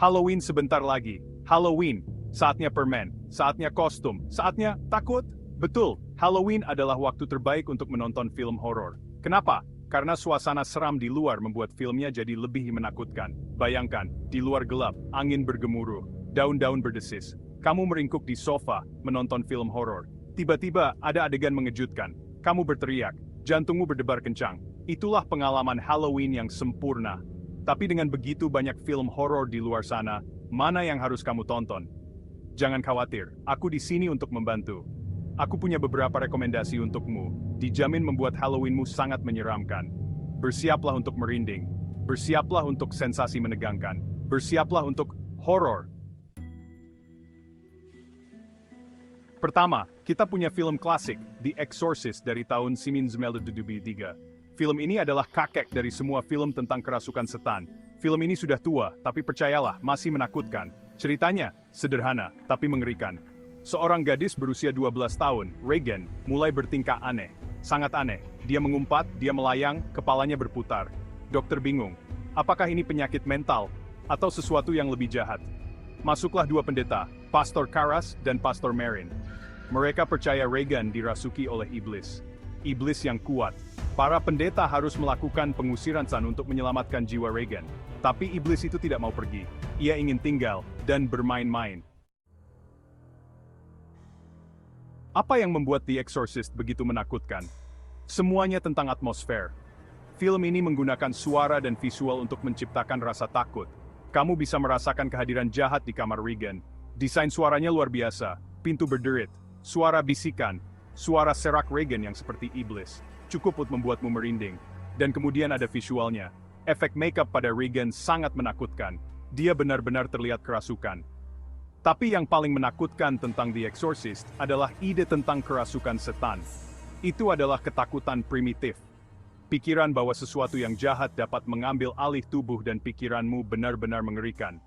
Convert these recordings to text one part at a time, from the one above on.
Halloween sebentar lagi. Halloween. Saatnya permen, saatnya kostum, saatnya takut. Betul, Halloween adalah waktu terbaik untuk menonton film horor. Kenapa? Karena suasana seram di luar membuat filmnya jadi lebih menakutkan. Bayangkan, di luar gelap, angin bergemuruh, daun-daun berdesis. Kamu meringkuk di sofa, menonton film horor. Tiba-tiba ada adegan mengejutkan. Kamu berteriak, jantungmu berdebar kencang. Itulah pengalaman Halloween yang sempurna. Tapi dengan begitu banyak film horor di luar sana, mana yang harus kamu tonton? Jangan khawatir, aku di sini untuk membantu. Aku punya beberapa rekomendasi untukmu, dijamin membuat Halloweenmu sangat menyeramkan. Bersiaplah untuk merinding, bersiaplah untuk sensasi menegangkan, bersiaplah untuk horor. Pertama, kita punya film klasik, The Exorcist dari tahun 1973. Film ini adalah kakek dari semua film tentang kerasukan setan. Film ini sudah tua, tapi percayalah, masih menakutkan. Ceritanya, sederhana, tapi mengerikan. Seorang gadis berusia 12 tahun, Regan, mulai bertingkah aneh. Sangat aneh, dia mengumpat, dia melayang, kepalanya berputar. Dokter bingung, apakah ini penyakit mental, atau sesuatu yang lebih jahat? Masuklah dua pendeta, Pastor Karras dan Pastor Marin. Mereka percaya Regan dirasuki oleh iblis. Iblis yang kuat. Para pendeta harus melakukan pengusiran san untuk menyelamatkan jiwa Regan. Tapi iblis itu tidak mau pergi. Ia ingin tinggal dan bermain-main. Apa yang membuat The Exorcist begitu menakutkan? Semuanya tentang atmosfer. Film ini menggunakan suara dan visual untuk menciptakan rasa takut. Kamu bisa merasakan kehadiran jahat di kamar Regan. Desain suaranya luar biasa. Pintu berderit, suara bisikan, suara serak Regan yang seperti iblis. Cukup untuk membuatmu merinding. Dan kemudian ada visualnya. Efek makeup pada Regan sangat menakutkan. Dia benar-benar terlihat kerasukan. Tapi yang paling menakutkan tentang The Exorcist adalah ide tentang kerasukan setan. Itu adalah ketakutan primitif. Pikiran bahwa sesuatu yang jahat dapat mengambil alih tubuh dan pikiranmu benar-benar mengerikan.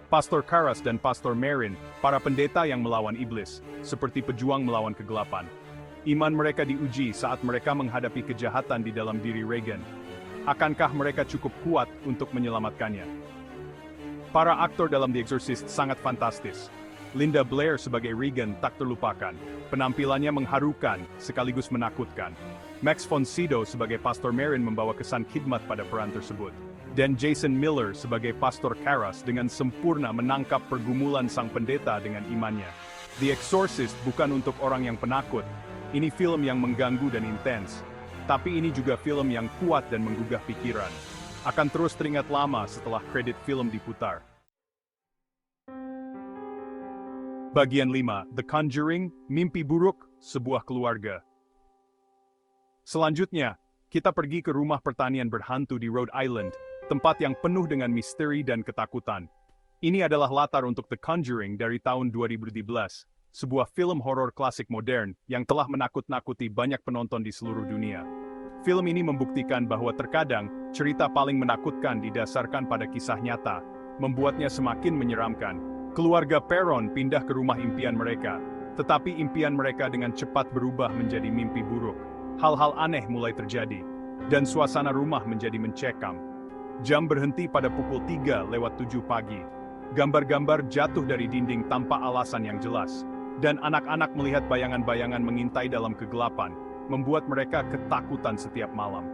Pastor Karras dan Pastor Marin, para pendeta yang melawan iblis, seperti pejuang melawan kegelapan. Iman mereka diuji saat mereka menghadapi kejahatan di dalam diri Regan. Akankah mereka cukup kuat untuk menyelamatkannya? Para aktor dalam The Exorcist sangat fantastis. Linda Blair sebagai Regan tak terlupakan. Penampilannya mengharukan sekaligus menakutkan. Max von Sydow sebagai Pastor Marin membawa kesan khidmat pada peran tersebut. Dan Jason Miller sebagai Pastor Karras dengan sempurna menangkap pergumulan sang pendeta dengan imannya. The Exorcist bukan untuk orang yang penakut. Ini film yang mengganggu dan intens. Tapi ini juga film yang kuat dan menggugah pikiran. Akan terus teringat lama setelah kredit film diputar. Bagian 5, The Conjuring, Mimpi Buruk, Sebuah Keluarga. Selanjutnya, kita pergi ke rumah pertanian berhantu di Rhode Island, tempat yang penuh dengan misteri dan ketakutan. Ini adalah latar untuk The Conjuring dari tahun 2017, sebuah film horor klasik modern yang telah menakut-nakuti banyak penonton di seluruh dunia. Film ini membuktikan bahwa terkadang, cerita paling menakutkan didasarkan pada kisah nyata, membuatnya semakin menyeramkan. Keluarga Perron pindah ke rumah impian mereka, tetapi impian mereka dengan cepat berubah menjadi mimpi buruk. Hal-hal aneh mulai terjadi, dan suasana rumah menjadi mencekam. Jam berhenti pada pukul 3:07 pagi. Gambar-gambar jatuh dari dinding tanpa alasan yang jelas. Dan anak-anak melihat bayangan-bayangan mengintai dalam kegelapan, membuat mereka ketakutan setiap malam.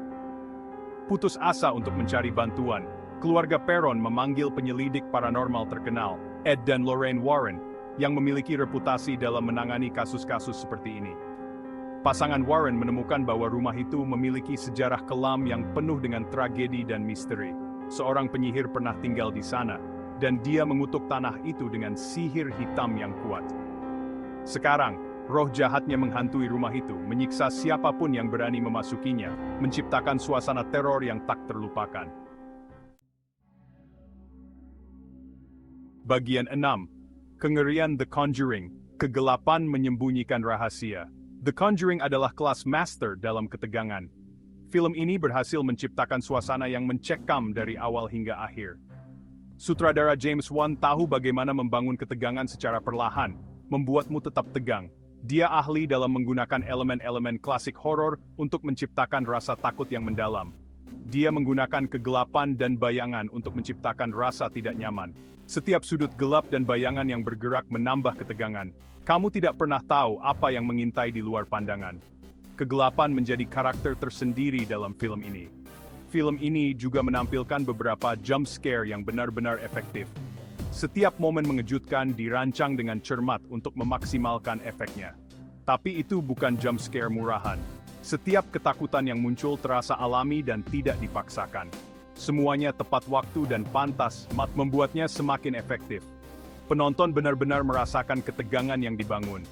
Putus asa untuk mencari bantuan, keluarga Perron memanggil penyelidik paranormal terkenal, Ed dan Lorraine Warren, yang memiliki reputasi dalam menangani kasus-kasus seperti ini. Pasangan Warren menemukan bahwa rumah itu memiliki sejarah kelam yang penuh dengan tragedi dan misteri. Seorang penyihir pernah tinggal di sana, dan dia mengutuk tanah itu dengan sihir hitam yang kuat. Sekarang, roh jahatnya menghantui rumah itu, menyiksa siapapun yang berani memasukinya, menciptakan suasana teror yang tak terlupakan. Bagian 6. Kengerian The Conjuring, Kegelapan Menyembunyikan Rahasia. The Conjuring adalah kelas master dalam ketegangan. Film ini berhasil menciptakan suasana yang mencekam dari awal hingga akhir. Sutradara James Wan tahu bagaimana membangun ketegangan secara perlahan, membuatmu tetap tegang. Dia ahli dalam menggunakan elemen-elemen klasik horor untuk menciptakan rasa takut yang mendalam. Dia menggunakan kegelapan dan bayangan untuk menciptakan rasa tidak nyaman. Setiap sudut gelap dan bayangan yang bergerak menambah ketegangan. Kamu tidak pernah tahu apa yang mengintai di luar pandangan. Kegelapan menjadi karakter tersendiri dalam film ini. Film ini juga menampilkan beberapa jump scare yang benar-benar efektif. Setiap momen mengejutkan dirancang dengan cermat untuk memaksimalkan efeknya. Tapi itu bukan jump scare murahan. Setiap ketakutan yang muncul terasa alami dan tidak dipaksakan. Semuanya tepat waktu dan pantas, membuatnya semakin efektif. Penonton benar-benar merasakan ketegangan yang dibangun.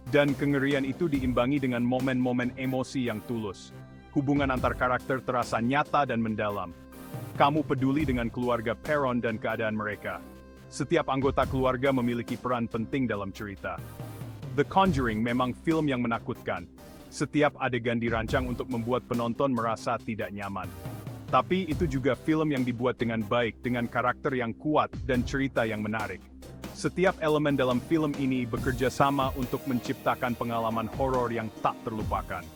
Dan kengerian itu diimbangi dengan momen-momen emosi yang tulus. Hubungan antar karakter terasa nyata dan mendalam. Kamu peduli dengan keluarga Perron dan keadaan mereka. Setiap anggota keluarga memiliki peran penting dalam cerita. The Conjuring memang film yang menakutkan. Setiap adegan dirancang untuk membuat penonton merasa tidak nyaman. Tapi itu juga film yang dibuat dengan baik, dengan karakter yang kuat dan cerita yang menarik. Setiap elemen dalam film ini bekerja sama untuk menciptakan pengalaman horor yang tak terlupakan.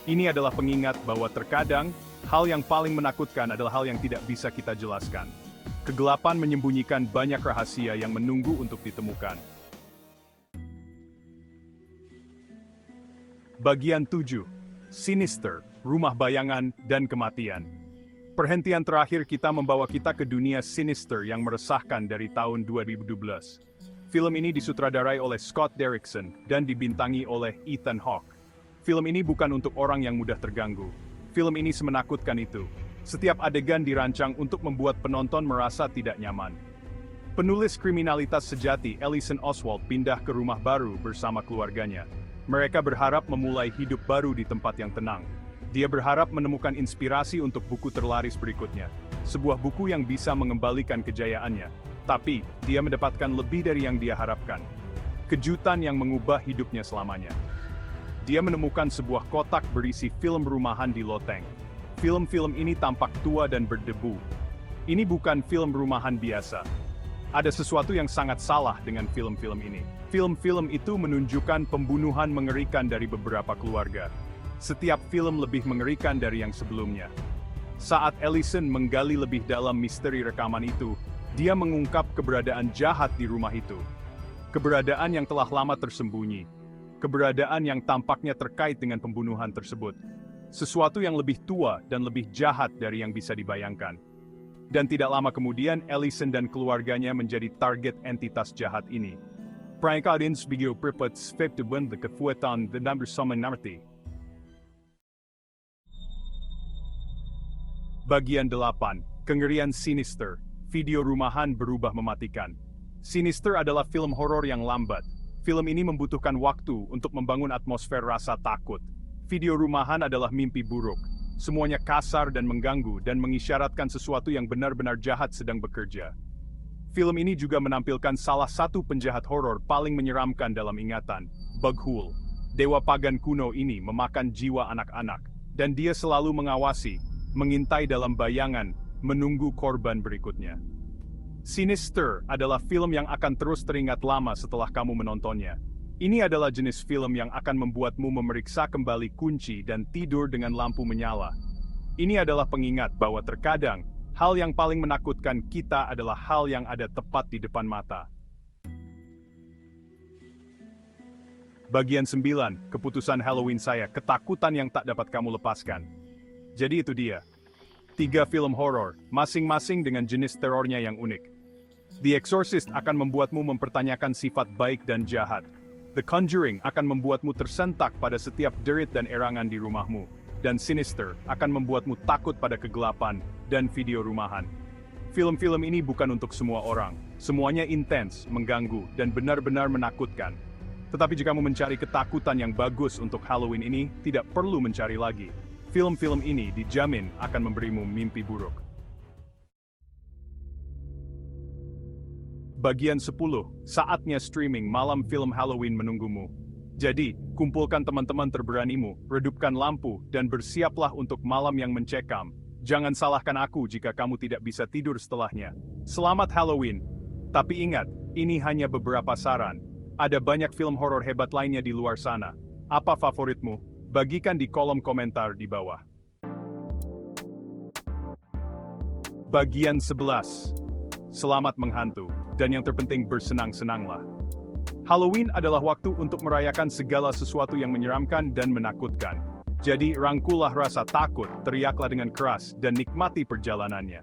Ini adalah pengingat bahwa terkadang, hal yang paling menakutkan adalah hal yang tidak bisa kita jelaskan. Kegelapan menyembunyikan banyak rahasia yang menunggu untuk ditemukan. Bagian 7. Sinister, Rumah Bayangan, dan Kematian. Perhentian terakhir kita membawa kita ke dunia sinister yang meresahkan dari tahun 2012. Film ini disutradarai oleh Scott Derrickson dan dibintangi oleh Ethan Hawke. Film ini bukan untuk orang yang mudah terganggu. Film ini semenakutkan itu. Setiap adegan dirancang untuk membuat penonton merasa tidak nyaman. Penulis kriminalitas sejati Ellison Oswald pindah ke rumah baru bersama keluarganya. Mereka berharap memulai hidup baru di tempat yang tenang. Dia berharap menemukan inspirasi untuk buku terlaris berikutnya. Sebuah buku yang bisa mengembalikan kejayaannya. Tapi, dia mendapatkan lebih dari yang dia harapkan. Kejutan yang mengubah hidupnya selamanya. Dia menemukan sebuah kotak berisi film rumahan di loteng. Film-film ini tampak tua dan berdebu. Ini bukan film rumahan biasa. Ada sesuatu yang sangat salah dengan film-film ini. Film-film itu menunjukkan pembunuhan mengerikan dari beberapa keluarga. Setiap film lebih mengerikan dari yang sebelumnya. Saat Ellison menggali lebih dalam misteri rekaman itu, dia mengungkap keberadaan jahat di rumah itu. Keberadaan yang telah lama tersembunyi. Keberadaan yang tampaknya terkait dengan pembunuhan tersebut. Sesuatu yang lebih tua dan lebih jahat dari yang bisa dibayangkan. Dan tidak lama kemudian, Ellison dan keluarganya menjadi target entitas jahat ini. Perangkat insbigio pripat sveptuban the kefuatan the number summon narti. Bagian 8. Kengerian Sinister. Video rumahan berubah mematikan. Sinister adalah film horor yang lambat. Film ini membutuhkan waktu untuk membangun atmosfer rasa takut. Video rumahan adalah mimpi buruk. Semuanya kasar dan mengganggu dan mengisyaratkan sesuatu yang benar-benar jahat sedang bekerja. Film ini juga menampilkan salah satu penjahat horor paling menyeramkan dalam ingatan, Bughul. Dewa pagan kuno ini memakan jiwa anak-anak, dan dia selalu mengawasi, mengintai dalam bayangan, menunggu korban berikutnya. Sinister adalah film yang akan terus teringat lama setelah kamu menontonnya. Ini adalah jenis film yang akan membuatmu memeriksa kembali kunci dan tidur dengan lampu menyala. Ini adalah pengingat bahwa terkadang, hal yang paling menakutkan kita adalah hal yang ada tepat di depan mata. Bagian 9, keputusan Halloween saya, ketakutan yang tak dapat kamu lepaskan. Jadi itu dia. 3 film horor, masing-masing dengan jenis terornya yang unik. The Exorcist akan membuatmu mempertanyakan sifat baik dan jahat. The Conjuring akan membuatmu tersentak pada setiap derit dan erangan di rumahmu. Dan Sinister akan membuatmu takut pada kegelapan dan video rumahan. Film-film ini bukan untuk semua orang. Semuanya intens, mengganggu, dan benar-benar menakutkan. Tetapi jika kamu mencari ketakutan yang bagus untuk Halloween ini, tidak perlu mencari lagi. Film-film ini dijamin akan memberimu mimpi buruk. Bagian 10, saatnya streaming malam film Halloween menunggumu. Jadi, kumpulkan teman-teman terberanimu, redupkan lampu, dan bersiaplah untuk malam yang mencekam. Jangan salahkan aku jika kamu tidak bisa tidur setelahnya. Selamat Halloween! Tapi ingat, ini hanya beberapa saran. Ada banyak film horor hebat lainnya di luar sana. Apa favoritmu? Bagikan di kolom komentar di bawah. Bagian 11. Selamat menghantu, dan yang terpenting bersenang-senanglah. Halloween adalah waktu untuk merayakan segala sesuatu yang menyeramkan dan menakutkan. Jadi rangkullah rasa takut, teriaklah dengan keras, dan nikmati perjalanannya.